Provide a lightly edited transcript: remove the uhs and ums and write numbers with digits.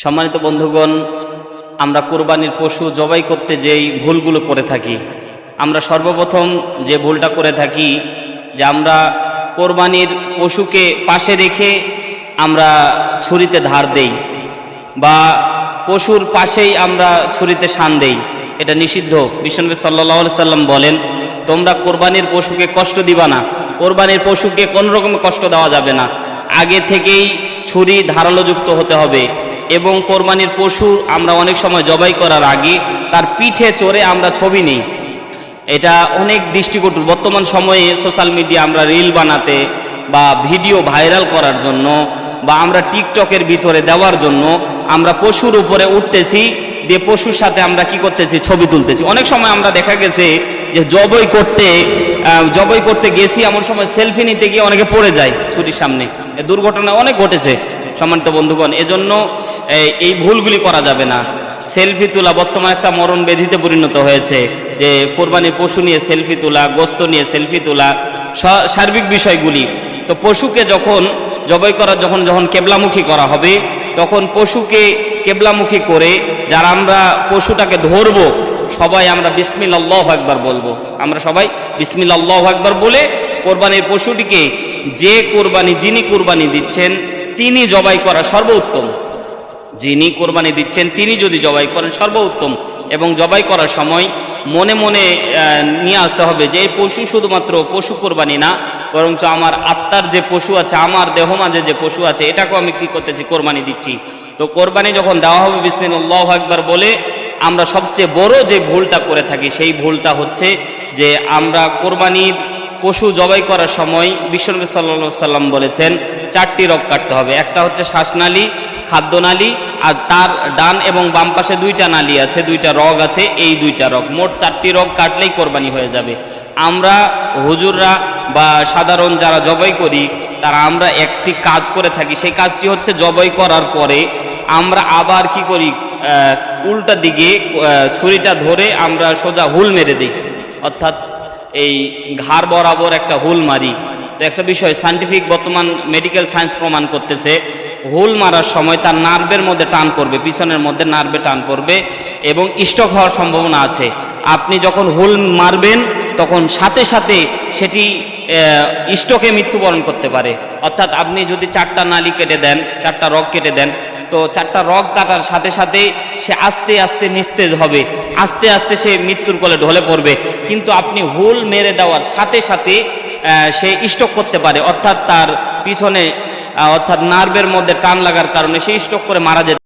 সম্মানিত বন্ধুগণ, আমরা কোরবানির পশু জবাই করতে যেই ভুলগুলো করে থাকি, আমরা সর্বপ্রথম যে ভুলটা করে থাকি যে আমরা কোরবানির পশুকে পাশে রেখে আমরা ছুরিতে ধার দেই বা পশুর পাশেই আমরা ছুরিতে শান দেই। এটা নিষিদ্ধ। বিশ্বনবী সাল্লাল্লাহু আলাইহি সাল্লাম বলেন, তোমরা কোরবানির পশুকে কষ্ট দিবা না, কোরবানির পশুকে কোনো রকম কষ্ট দেওয়া যাবে না। আগে থেকেই ছুরি ধারালোযুক্ত হতে হবে এবং কোরবানির পশু আমরা অনেক সময় জবাই করার আগে তার পিঠে চড়ে আমরা ছবি নিই। এটা অনেক দৃষ্টিকটু। বর্তমান সময়ে সোশ্যাল মিডিয়া আমরা রিল বানাতে বা ভিডিও ভাইরাল করার জন্য বা আমরা টিকটকের ভিতরে দেওয়ার জন্য আমরা পশুর উপরে উঠতেছি, দিয়ে পশুর সাথে আমরা কি করতেছি, ছবি তুলতেছি। অনেক সময় আমরা দেখা গেছে যে জবাই করতে গেছি, এমন সময় সেলফি নিতে গিয়ে অনেকে পড়ে যায় ছুরির সামনে। দুর্ঘটনা অনেক ঘটেছে সম্মানিত বন্ধুগণ। এজন্য এই ভুলগুলি করা যাবে না। সেলফি তোলা বর্তমানে একটা মরণ ব্যাধিতে পরিণত হয়েছে, যে কোরবানির পশু নিয়ে সেলফি তোলা, গোস্ত নিয়ে সেলফি তোলা, সার্বিক বিষয়গুলি। তো পশুকে যখন জবাই করা যখন কেবলামুখী করা হবে, তখন পশুকে কেবলামুখী করে যারা আমরা পশুটাকে ধরবো, সবাই আমরা বিসমিল্লাহ আল্লাহু আকবার বলবো। আমরা সবাই বিসমিল্লাহ আল্লাহু আকবার বলে কোরবানির পশুটিকে যিনি কোরবানি দিচ্ছেন তিনি জবাই করা সর্বোত্তম। যিনি কোরবানি দিচ্ছেন তিনি যদি জবাই করেন সর্বোত্তম। এবং জবাই করার সময় মনে মনে নিয়ে আসতে হবে যে এই পশু শুধুমাত্র পশু কোরবানি না, বরঞ্চ আমার আত্মার যে পশু আছে, আমার দেহ মাঝে যে পশু আছে, এটাকেও আমি কি করতেছি, কোরবানি দিচ্ছি। তো কোরবানি যখন দেওয়া হবে বিসমিল্লাহ আল্লাহু আকবার বলে, আমরা সবচেয়ে বড় যে ভুলটা করে থাকি সেই ভুলটা হচ্ছে যে আমরা কোরবানির পশু জবাই করার সময় বিশ্বনবী সাল্লাল্লাহু আলাইহি সাল্লাম বলেছেন 4টি রগ কাটতে হবে। একটা হচ্ছে শ্বাসনালী, খাদ্যনালী, আর তার ডান এবং বাম পাশে 2টা নালী আছে, 2টা রগ আছে। এই 2টা রগ, মোট 4টি রগ কাটলেই কোরবানি হয়ে যাবে। আমরা হুজুররা বা সাধারণ যারা জবাই করি তারা আমরা একটি কাজ করে থাকি, সেই কাজটি হচ্ছে জবাই করার পরে আমরা আবার কি করি, উল্টা দিকে ছুরিটা ধরে আমরা সোজা হুল মেরে দিই, অর্থাৎ এই ঘাড় বরাবর একটা হুল মারি। তো একটা বিষয় সায়েন্টিফিক বর্তমান মেডিকেল সায়েন্স প্রমাণ করতেছে, হুল মারার সময় তার নার্ভের মধ্যে টান পড়বে, পিছনের মধ্যে নার্ভে টান পড়বে এবং স্ট্রোক হওয়ার সম্ভাবনা আছে। আপনি যখন হুল মারবেন তখন সাথে সাথে সেটি স্ট্রোকে মৃত্যুবরণ করতে পারে। অর্থাৎ আপনি যদি 4টা নালী কেটে দেন, 4টা রগ কেটে দেন, তো 4টা রগ কাটার সাথে সাথে সে আস্তে আস্তে নিস্তেজ হবে, আস্তে আস্তে সে মৃত্যুর কোলে ঢলে পড়বে। কিন্তু আপনি হুল মেরে দেওয়ার সাথে সাথে সে স্ট্রোক করতে পারে, অর্থাৎ তার পিছনে অর্থাৎ নার্ভের মধ্যে টান লাগার কারণে সে স্ট্রোক করে মারা যেতে